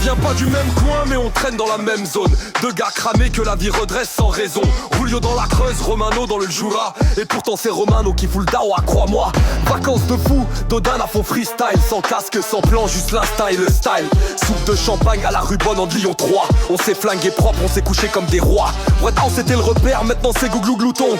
vient pas du même coin mais on traîne dans la même zone. Deux gars cramés que la vie redresse sans raison. Julio dans la Creuse, Romano dans le Jura. Et pourtant c'est Romano qui fout le dawa, crois-moi. Vacances de fou, Dodin à fond freestyle. Sans casque, sans plan, juste l'instinct et le style. Soupe de champagne à la Rubonne en Lyon 3. On s'est flingué propre, on s'est couché comme des rois. White House c'était le repère, maintenant c'est Gouglou Glouton.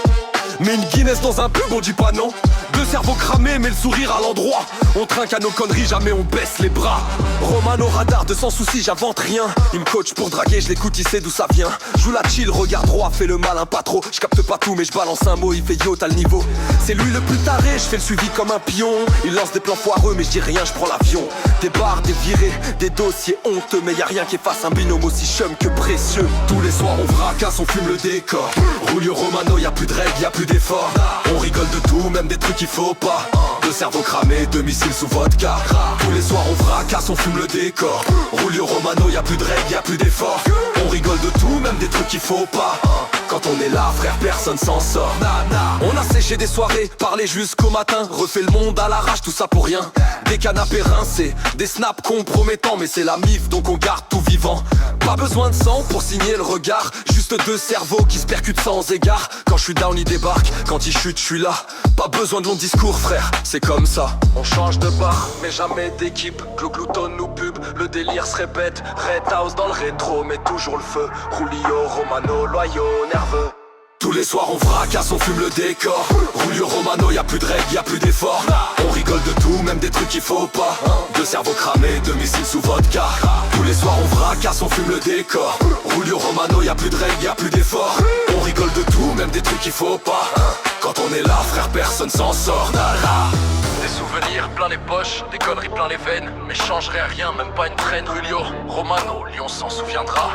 Mais une Guinness dans un pub, on dit pas non. Deux cerveaux cramés, mais le sourire à l'endroit. On trinque à nos conneries, jamais on baisse les bras. Romano radar, de sans soucis, j'invente rien. Il me coach pour draguer, je l'écoute, il sait d'où ça vient. Joue la chill, regarde droit, fais le malin pas trop. Je capte pas tout, mais je balance un mot, il fait yo, t'as le niveau. C'est lui le plus taré, je fais le suivi comme un pion. Il lance des plans foireux, mais je dis rien, je prends l'avion. Des barres, des virées, des dossiers honteux. Mais y a rien qui efface un binôme aussi chum que précieux. Tous les soirs on fracasse, on fume le décor. Julio Romano, y'a plus de règles, y'a plus d'efforts. On rigole de tout, même des trucs qu'il faut pas. Deux cerveaux cramés, deux missiles sous vodka. Tous les soirs on fracasse, on fume le décor. Julio Romano, y'a plus de règles, y'a plus d'efforts. On rigole de tout, même des trucs qu'il faut pas. Quand on est là, frère, personne s'en sort. On a séché des soirées, parlé jusqu'au matin. Refait le monde à l'arrache, tout ça pour rien. Des canapés rincés, des snaps compromettants. Mais c'est la mif, donc on garde tout vivant. Pas besoin de sang pour signer le regard. Juste deux cerveaux qui se percutent sans égard. Quand je suis down, il débarque, quand il chute, je suis là. Pas besoin de long discours, frère, c'est comme ça. On change de bar, mais jamais d'équipe. Glouton ou pub, le délire se répète. Red House dans le rétro, mais toujours le feu. Julio, Romano, loyaux, nerveux. Tous les soirs on fracasse, on fume le décor. Julio Romano, y'a plus de règles, y'a plus d'efforts. On rigole de tout, même des trucs qu'il faut pas. Deux cerveaux cramés, deux missiles sous vodka. Tous les soirs on fracasse, on fume le décor. Julio Romano, y'a plus de règles, y'a plus d'efforts. On rigole de tout, même des trucs qu'il faut pas. Quand on est là, frère, personne s'en sort. Des souvenirs plein les poches, des conneries plein les veines. Mais changerait rien, même pas une traîne. Julio Romano, Lyon s'en souviendra.